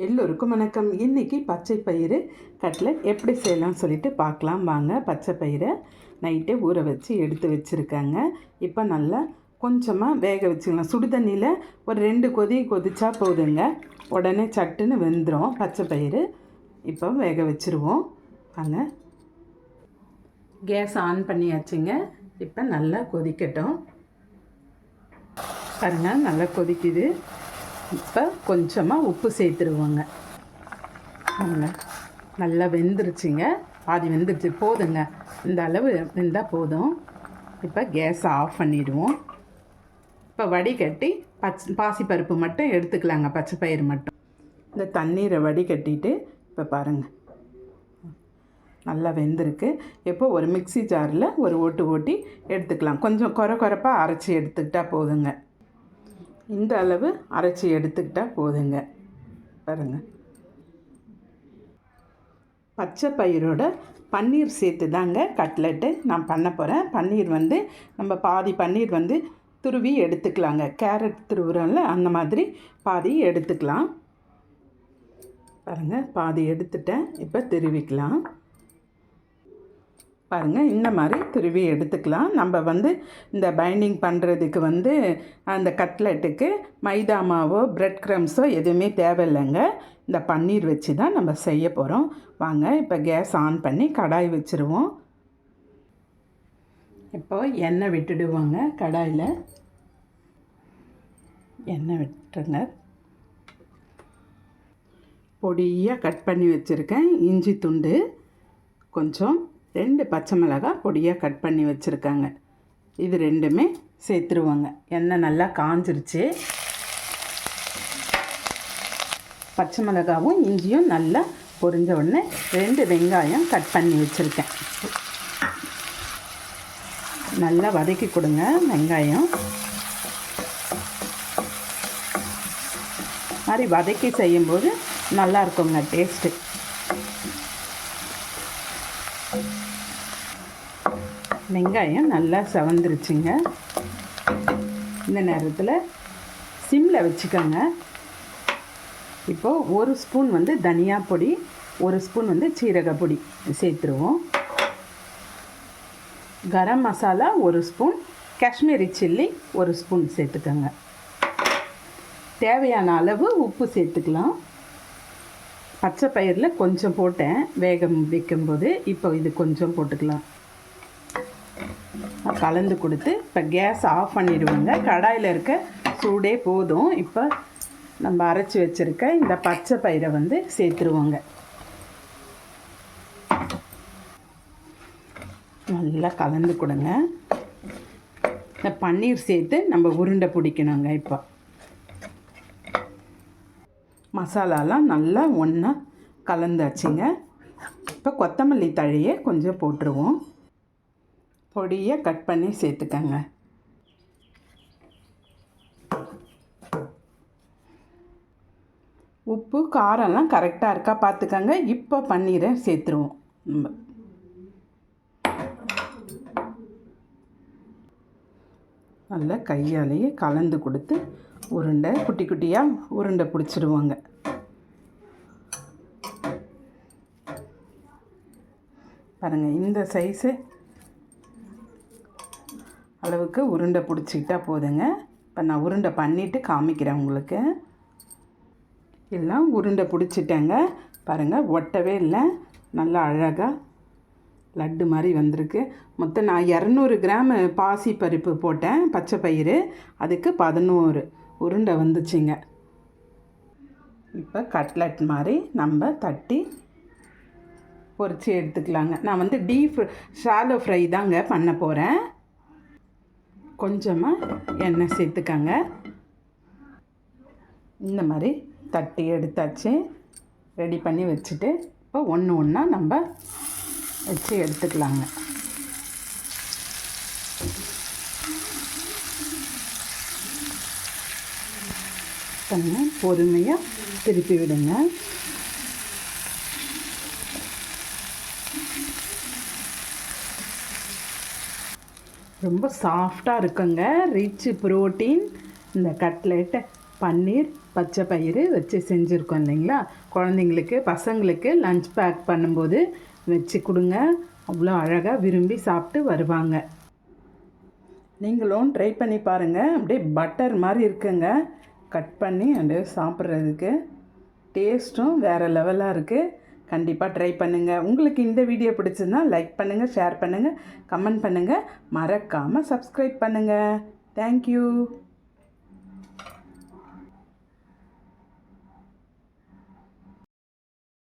எல்லோருக்கும் வணக்கம். இன்றைக்கி பச்சை பயிறு கட்லட் எப்படி செய்யலாம்னு சொல்லிட்டு பார்க்கலாம் வாங்க. பச்சை பயிரை நைட்டே ஊற வச்சு எடுத்து வச்சுருக்காங்க. இப்போ நல்லா கொஞ்சமாக வேக வச்சுக்கலாம். சுடு தண்ணியில் ஒரு 2 கொதி கொதிச்சா போதுங்க. உடனே சட்டுன்னு வெந்துடும் பச்சை பயிறு. இப்போ வேக வச்சுருவோம் வாங்க. கேஸ் ஆன் பண்ணியாச்சுங்க. இப்போ நல்லா கொதிக்கட்டும். பாருங்கள், நல்லா கொதிக்குது. இப்போ கொஞ்சமாக உப்பு சேர்த்துருவோங்க. நல்லா வெந்துருச்சுங்க. பாதி வெந்துருச்சு, போதுங்க. இந்த அளவு வெந்தால் போதும். இப்போ கேஸை ஆஃப் பண்ணிடுவோம். இப்போ வடிகட்டி பாசிப்பருப்பு மட்டும் எடுத்துக்கலாங்க, பச்சை பயிறு மட்டும். இந்த தண்ணீரை வடிகட்டிட்டு இப்போ பாருங்கள் நல்லா வெந்திருக்கு. இப்போ ஒரு மிக்ஸி ஜாரில் ஒரு ஓட்டி எடுத்துக்கலாம். கொஞ்சம் குறைப்பாக அரைச்சி எடுத்துக்கிட்டால் போதுங்க. இந்த அளவு அரைச்சி எடுத்துக்கிட்டால் போதுங்க. பாருங்கள், பச்சை பயிரோட பன்னீர் சேர்த்து தாங்க கட்லெட்டு நான் பண்ண போகிறேன். பன்னீர் நம்ம பாதி பன்னீர் துருவி எடுத்துக்கலாங்க. கேரட் துருவுறோம்ல, அந்த மாதிரி பாதி எடுத்துக்கலாம். பாருங்கள், பாதி எடுத்துட்டேன். இப்போ துருவிக்கலாம். பாருங்கள், இந்த மாதிரி துருவி எடுத்துக்கலாம். நம்ம இந்த பைண்டிங் பண்ணுறதுக்கு அந்த கட்லெட்டுக்கு மைதா மாவோ பிரெட் க்ரம்ஸோ எதுவுமே தேவையில்லைங்க. இந்த பன்னீர் வச்சு தான் நம்ம செய்ய போகிறோம். வாங்க, இப்போ கேஸ் ஆன் பண்ணி கடாய் வச்சுருவோம். இப்போ எண்ணெய் விட்டுடுவோங்க. கடாயில் எண்ணெய் விட்டுருங்க. பொடியாக கட் பண்ணி வச்சுருக்கேன் இஞ்சி துண்டு, கொஞ்சம் 2 பச்சை மிளகாய் பொடியாக கட் பண்ணி வச்சுருக்காங்க. இது ரெண்டுமே சேர்த்துருவாங்க. எண்ணெய் நல்லா காஞ்சிருச்சு. பச்சை மிளகாவும் இஞ்சியும் நல்லா பொரிஞ்ச உடனே 2 வெங்காயம் கட் பண்ணி வச்சுருக்கேன். நல்லா வதக்கி கொடுங்க. வெங்காயம் மாதிரி வதக்கி செய்யும்போது நல்லா இருக்குங்க டேஸ்ட்டு. வெங்காயம் நல்லா செவந்துருச்சுங்க. இந்த நேரத்தில் சிம்மில் வச்சுக்கோங்க. இப்போது 1 ஸ்பூன் தனியா பொடி, 1 ஸ்பூன் சீரக பொடி சேர்த்துருவோம். Garam masala 1 spoon, Kashmiri chilli 1 spoon சேர்த்துக்கோங்க. தேவையான அளவு உப்பு சேர்த்துக்கலாம். பச்சை பயிரில் கொஞ்சம் போட்டேன் வேக வைக்கும்போது, இப்போ இது கொஞ்சம் போட்டுக்கலாம். கலந்து கொடுத்து இப்போ கேஸ் ஆஃப் பண்ணிடுவோங்க. கடாயில் இருக்க சூடே போதும். இப்போ நம்ம அரைச்சி வச்சுருக்க இந்த பச்சை பயிரை சேர்த்துருவோங்க. நல்லா கலந்து கொடுங்க. இந்த பன்னீர் சேர்த்து நம்ம உருண்டை பிடிக்கணுங்க. இப்போ மசாலாலாம் நல்லா ஒன்றா கலந்தாச்சுங்க. இப்போ கொத்தமல்லி தழையை கொஞ்சம் போட்டுருவோம். பொடியை கட் பண்ணி சேர்த்துக்கங்க. உப்பு காரம்லாம் கரெக்டாக இருக்கா பார்த்துக்கங்க. இப்போ பன்னீரை சேர்த்துருவோம். நம்ம நல்லா கையாலேயே கலந்து கொடுத்து உருண்டை குட்டி குட்டியாக உருண்டை பிடிச்சிடுவோங்க. பாருங்கள், இந்த சைஸு அளவுக்கு உருண்டை பிடிச்சிக்கிட்டா போதுங்க. இப்போ நான் உருண்டை பண்ணிவிட்டு காமிக்கிறேன் உங்களுக்கு. எல்லாம் உருண்டை பிடிச்சிட்டேங்க. பாருங்கள், ஒட்டவே இல்லை. நல்லா அழகாக லட்டு மாதிரி வந்திருக்கு. மொத்தம் நான் 200 கிராம் பாசி பருப்பு போட்டேன், பச்சை பயிறு. அதுக்கு 11 உருண்டை வந்துச்சுங்க. இப்போ கட்லட் மாதிரி நம்ம தட்டி பொரித்து எடுத்துக்கலாங்க. நான் டீப் ஷாலோ ஃப்ரை தாங்க பண்ண போகிறேன். கொஞ்சமாக எண்ணெய் சேர்த்துக்கங்க. இந்த மாதிரி தட்டி எடுத்தாச்சு. ரெடி பண்ணி வச்சுட்டு இப்போ ஒன்று ஒன்றா நம்ம வச்சு எடுத்துக்கலாங்க. கொஞ்சம் பொறுமையாக திருப்பி விடுங்க. ரொம்ப சாஃப்டாக இருக்குங்க. ரிச் ப்ரோட்டீன் இந்த கட்லெட். பன்னீர் பச்சை பயிறு வச்சு செஞ்சுருக்கோம் இல்லைங்களா. குழந்தைங்களுக்கு பசங்களுக்கு லஞ்ச் பேக் பண்ணும்போது வச்சு கொடுங்க, அவ்வளோ அழகாக விரும்பி சாப்பிட்டு வருவாங்க. நீங்களும் ட்ரை பண்ணி பாருங்கள். அப்படியே பட்டர் மாதிரி இருக்குங்க, கட் பண்ணி அப்படியே சாப்பிட்றதுக்கு டேஸ்ட்டும் வேறு லெவலாக இருக்குது. கண்டிப்பாக ட்ரை பண்ணுங்கள். உங்களுக்கு இந்த வீடியோ பிடிச்சிருந்தா லைக் பண்ணுங்கள், ஷேர் பண்ணுங்கள், கமெண்ட் பண்ணுங்கள், மறக்காமல் சப்ஸ்கிரைப் பண்ணுங்கள். தேங்க்யூ.